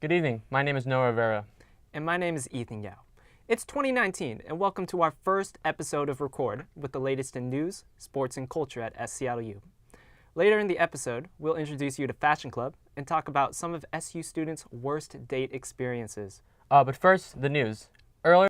Good evening. My name is Noah Rivera. And my name is Ethan Yao. It's 2019, and welcome to our first episode of Record with the latest in news, sports, and culture at SCLU. Later in the episode, we'll introduce you to Fashion Club and talk about some of SU students' worst date experiences. But first, the news. Earlier,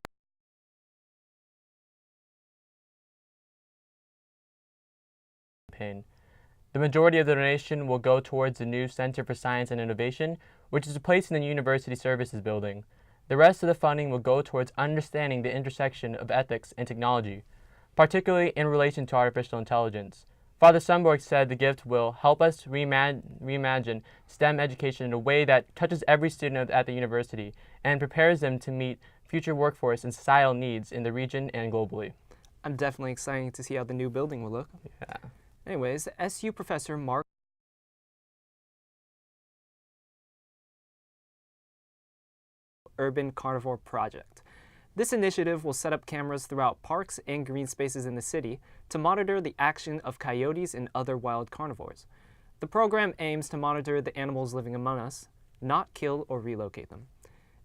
the majority of the donation will go towards the new Center for Science and Innovation, which is placed in the University Services Building. The rest of the funding will go towards understanding the intersection of ethics and technology, particularly in relation to artificial intelligence. Father Sundborg said the gift will help us reimagine STEM education in a way that touches every student at the university and prepares them to meet future workforce and societal needs in the region and globally. I'm definitely excited to see how the new building will look. Yeah. Anyways, SU professor Mark Urban Carnivore Project. This initiative will set up cameras throughout parks and green spaces in the city to monitor the action of coyotes and other wild carnivores. The program aims to monitor the animals living among us, not kill or relocate them.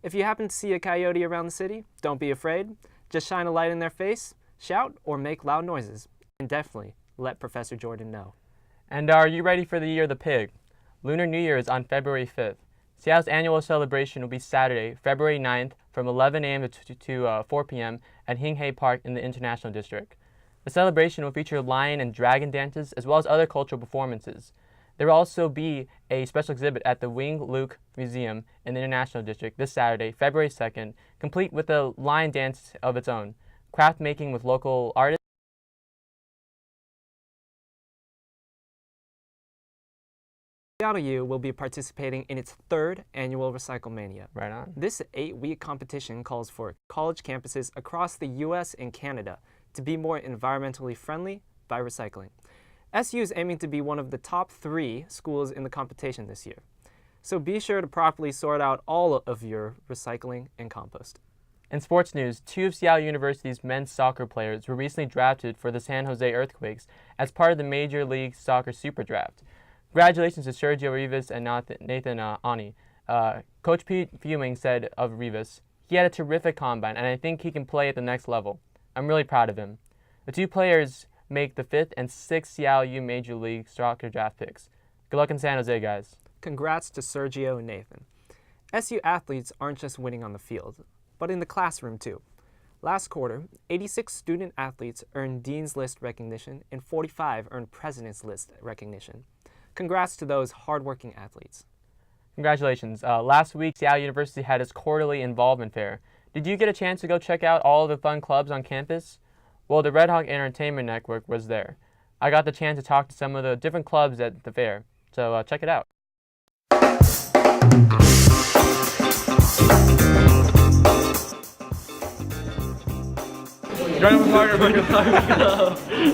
If you happen to see a coyote around the city, don't be afraid. Just shine a light in their face, shout, or make loud noises. And definitely let Professor Jordan know. And are you ready for the Year of the Pig? Lunar New Year is on February 5th. Seattle's annual celebration will be Saturday, February 9th from 11 a.m. to 4 p.m. at Hing Hay Park in the International District. The celebration will feature lion and dragon dances as well as other cultural performances. There will also be a special exhibit at the Wing Luke Museum in the International District this Saturday, February 2nd, complete with a lion dance of its own, craft making with local artists. SCLU will be participating in its third annual Recycle Mania. Right on. This 8-week competition calls for college campuses across the U.S. and Canada to be more environmentally friendly by recycling. SU is aiming to be one of the top 3 schools in the competition this year. So be sure to properly sort out all of your recycling and compost. In sports news, 2 of Seattle University's men's soccer players were recently drafted for the San Jose Earthquakes as part of the Major League Soccer Super Draft. Congratulations to Sergio Rivas and Nathan Ani. Coach Pete Fuming said of Rivas, "He had a terrific combine, and I think he can play at the next level. I'm really proud of him." The 2 players make the 5th and 6th Seattle U Major League Soccer draft picks. Good luck in San Jose, guys. Congrats to Sergio and Nathan. SU athletes aren't just winning on the field, but in the classroom too. Last quarter, 86 student athletes earned Dean's List recognition and 45 earned President's List recognition. Congrats to those hardworking athletes. Congratulations. Last week, Seattle University had its quarterly involvement fair. Did you get a chance to go check out all of the fun clubs on campus? Well, the Red Hawk Entertainment Network was there. I got the chance to talk to some of the different clubs at the fair, so check it out.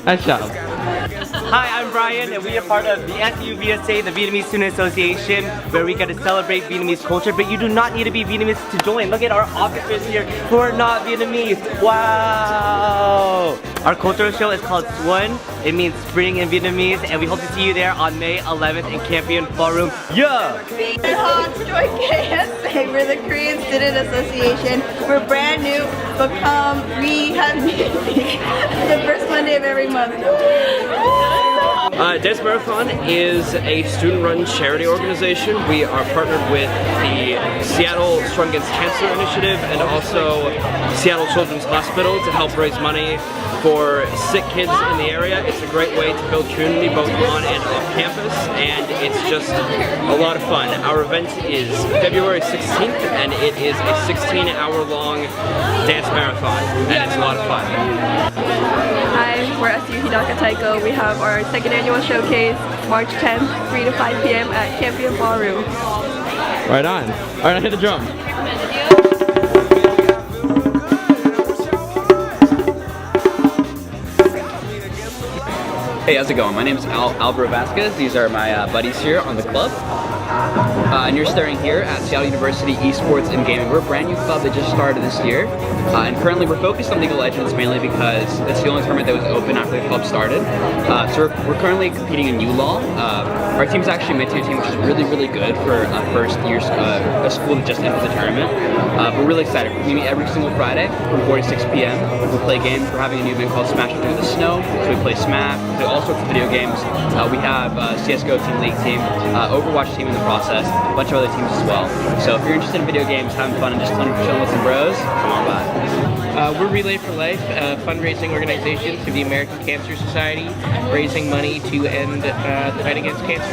Nice job. Hi, I'm Brian, and we are part of the SUVSA, the Vietnamese Student Association, where we get to celebrate Vietnamese culture, but you do not need to be Vietnamese to join. Look at our officers here who are not Vietnamese. Wow! Our cultural show is called Xuân. It means spring in Vietnamese, and we hope to see you there on May 11th in Campion Ballroom. Yeah! Joy KSA, we're the Korean Student Association. We're brand new, but we have music the first Monday of every month. Dance Marathon is a student-run charity organization. We are partnered with the Seattle Strong Against Cancer Initiative and also Seattle Children's Hospital to help raise money for sick kids in the area. It's a great way to build community both on and off campus, and it's just a lot of fun. Our event is February 16th, and it is a 16-hour-long dance marathon, and it's a lot of fun. Hi, we're SU Hidaka Taiko. We have our second annual showcase, March 10th, 3 to 5 p.m. at Campion Ballroom. Right on. All right, hit the drum. Hey, how's it going? My name is Alvaro Vasquez. These are my buddies here on the club. And you're staring here at Seattle University Esports and Gaming. We're a brand new club that just started this year. And currently we're focused on League of Legends mainly because it's the only tournament that was open after the club started. So we're currently competing in ULaw. Our team's actually a mid-tier team, which is really, really good for a first year, a school that just entered the tournament. We're really excited. We meet every single Friday from 4 to 6 p.m. We play games. We're having a new event called Smash Through the Snow. So we play Smash, we play all sorts of video games. We have CSGO team, League team, Overwatch team in the process, a bunch of other teams as well. So if you're interested in video games, having fun, and just chilling with some bros, come on by. We're Relay for Life, a fundraising organization through the American Cancer Society, raising money to end the fight against cancer.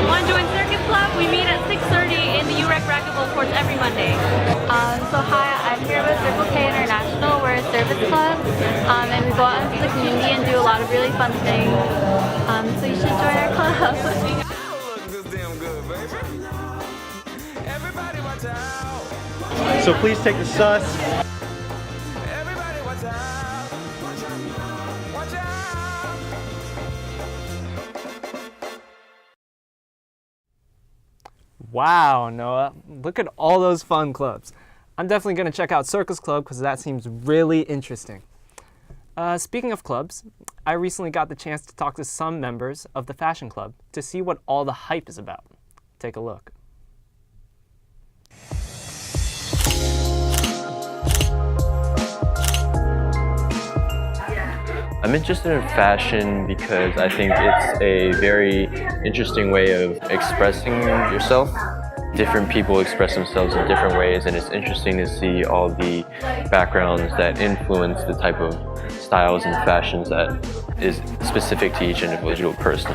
Want to join Circus Club? We meet at 6:30 in the UREC racquetball courts every Monday. So hi, I'm here with Circle K International. We're a service club, and we go out into the community and do a lot of really fun things. So you should join our club. So please take the sus. Wow, Noah, look at all those fun clubs. I'm definitely going to check out Circus Club because that seems really interesting. Speaking of clubs, I recently got the chance to talk to some members of the Fashion Club to see what all the hype is about. Take a look. I'm interested in fashion because I think it's a very interesting way of expressing yourself. Different people express themselves in different ways, and it's interesting to see all the backgrounds that influence the type of styles and fashions that is specific to each individual person.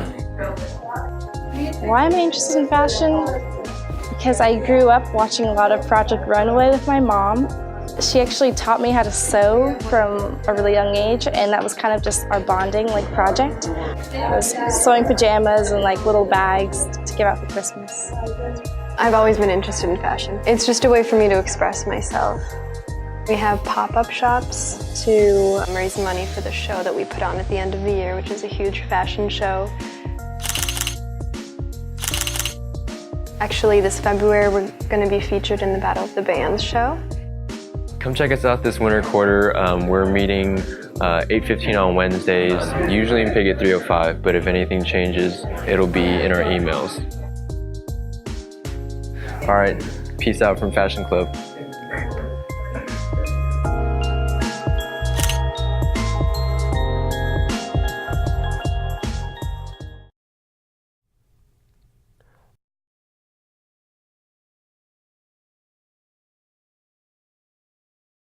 Why am I interested in fashion? Because I grew up watching a lot of Project Runway with my mom. She actually taught me how to sew from a really young age, and that was kind of just our bonding project. I was sewing pajamas and little bags to give out for Christmas. I've always been interested in fashion. It's just a way for me to express myself. We have pop-up shops to raise money for the show that we put on at the end of the year, which is a huge fashion show. Actually, this February we're going to be featured in the Battle of the Bands show. Come check us out this winter quarter. We're meeting 8:15 on Wednesdays, usually in Picket 305, but if anything changes, it'll be in our emails. All right, peace out from Fashion Club.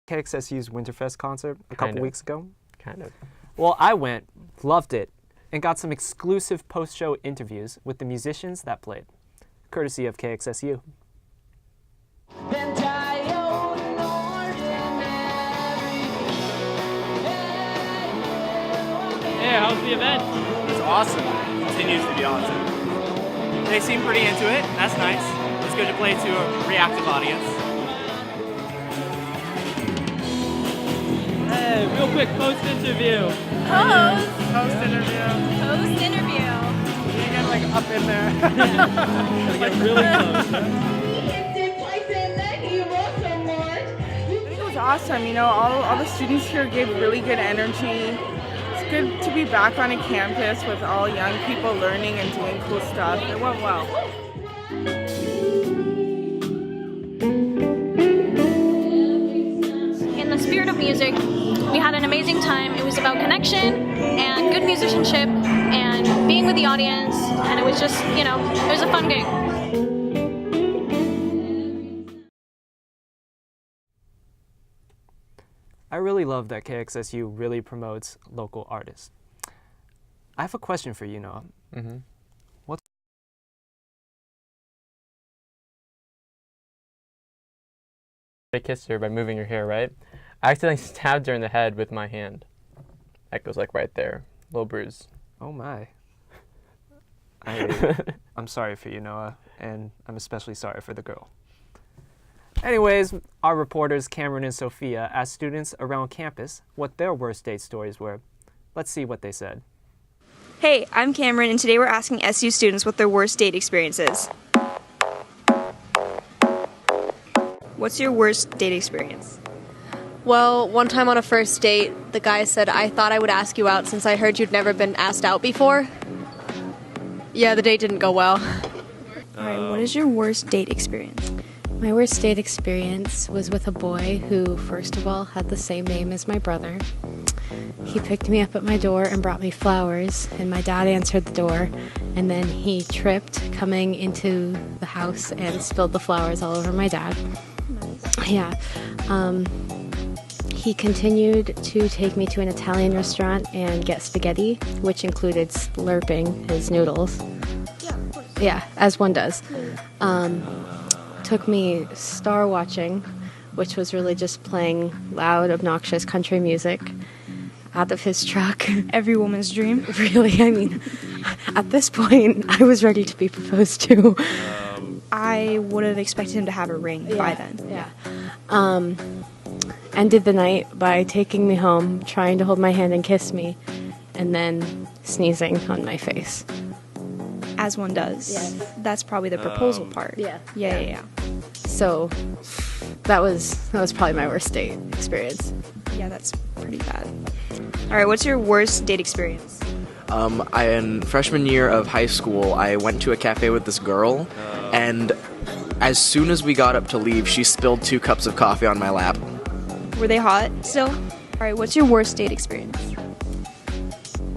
KXSU's Winterfest concert a couple weeks ago? Kind of. Well, I went, loved it, and got some exclusive post-show interviews with the musicians that played, courtesy of KXSU. Hey, how's the event? It's awesome. It continues to be awesome. They seem pretty into it. That's nice. It's good to play to a reactive audience. Hey, real quick post-interview. Post-interview. Post-interview. You get up in there. Gotta get really close. I think it was awesome. All the students here gave really good energy. It's good to be back on a campus with all young people learning and doing cool stuff. It went well. In the spirit of music, we had an amazing time. It was about connection and good musicianship and being with the audience, and it was just, it was a fun gig. I really love that KXSU really promotes local artists. I have a question for you, Noah. Mm-hmm. I kissed her by moving her hair, right? I accidentally stabbed her in the head with my hand. That goes right there. Little bruise. Oh my. I'm sorry for you, Noah, and I'm especially sorry for the girl. Anyways, our reporters Cameron and Sophia asked students around campus what their worst date stories were. Let's see what they said. Hey, I'm Cameron, and today we're asking SU students what their worst date experience is. What's your worst date experience? Well, one time on a first date, the guy said, "I thought I would ask you out since I heard you'd never been asked out before." Yeah, the date didn't go well. Alright, what is your worst date experience? My worst date experience was with a boy who, first of all, had the same name as my brother. He picked me up at my door and brought me flowers, and my dad answered the door, and then he tripped coming into the house and spilled the flowers all over my dad. Yeah. He continued to take me to an Italian restaurant and get spaghetti, which included slurping his noodles. Yeah, as one does. Took me star watching, which was really just playing loud, obnoxious country music out of his truck. Every woman's dream. Really, I mean, at this point, I was ready to be proposed to. I would have expected him to have a ring by then. Yeah. Ended the night by taking me home, trying to hold my hand and kiss me, and then sneezing on my face. As one does. Yes. That's probably the proposal part. Yeah. So that was probably my worst date experience. Yeah, that's pretty bad. All right, what's your worst date experience? In freshman year of high school, I went to a cafe with this girl, and as soon as we got up to leave, she spilled 2 cups of coffee on my lap. Were they hot still? All right, what's your worst date experience?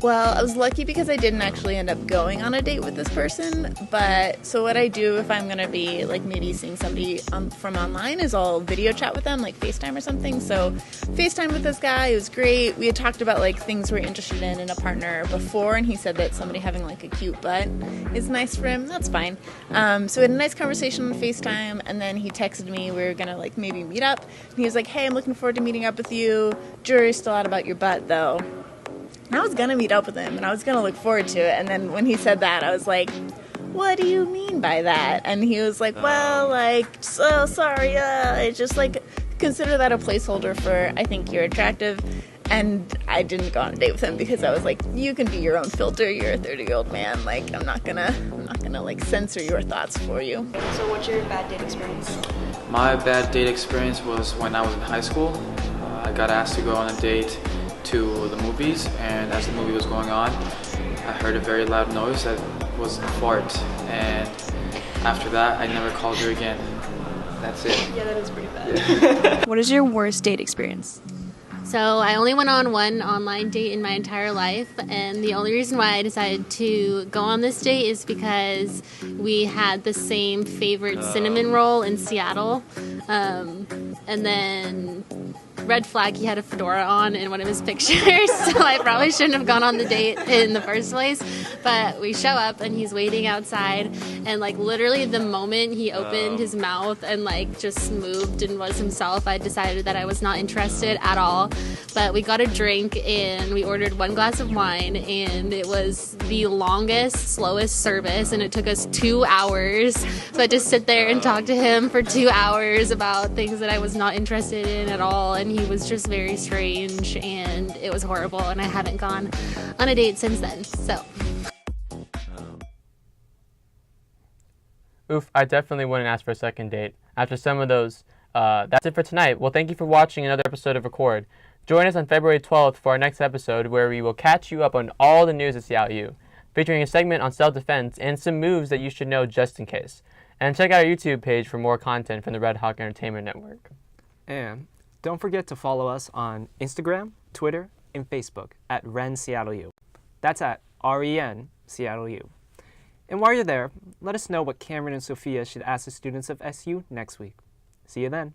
Well, I was lucky because I didn't actually end up going on a date with this person, but so what I do if I'm going to be like maybe seeing somebody from online is I'll video chat with them, like FaceTime or something. So FaceTime with this guy, it was great. We had talked about like things we're interested in a partner before, and he said that somebody having like a cute butt is nice for him. That's fine. So we had a nice conversation on FaceTime, and then he texted me we were going to like maybe meet up, and he was like, hey, I'm looking forward to meeting up with you. Jury's still out about your butt though. And I was going to meet up with him, and I was going to look forward to it. And then when he said that, I was like, what do you mean by that? And he was like, well, like, so sorry, I just, like, consider that a placeholder for I think you're attractive. And I didn't go on a date with him because I was like, you can be your own filter. You're a 30-year-old man. Like, I'm not gonna, like, censor your thoughts for you. So what's your bad date experience? My bad date experience was when I was in high school. I got asked to go on a date to the movies, and as the movie was going on, I heard a very loud noise that was a fart, and after that, I never called her again. That's it. Yeah, that is pretty bad. What is your worst date experience? So I only went on one online date in my entire life, and the only reason why I decided to go on this date is because we had the same favorite cinnamon roll in Seattle, and then red flag, he had a fedora on in one of his pictures, so I probably shouldn't have gone on the date in the first place. But we show up and he's waiting outside, and like literally the moment he opened his mouth and like just moved and was himself, I decided that I was not interested at all. But we got a drink and we ordered 1 glass of wine, and it was the longest, slowest service, and it took us 2 hours. So I just sit there and talk to him for 2 hours about things that I was not interested in at all, and he was just very strange, and it was horrible, and I haven't gone on a date since then. So Oof, I definitely wouldn't ask for a second date after some of those. That's it for tonight. Well, thank you for watching another episode of Record. Join us on February 12th for our next episode, where we will catch you up on all the news at Seattle U, featuring a segment on self-defense and some moves that you should know just in case. And check out our YouTube page for more content from the Red Hawk Entertainment Network. And don't forget to follow us on Instagram, Twitter, and Facebook at REN Seattle U. That's at REN Seattle U. And while you're there, let us know what Cameron and Sophia should ask the students of SU next week. See you then.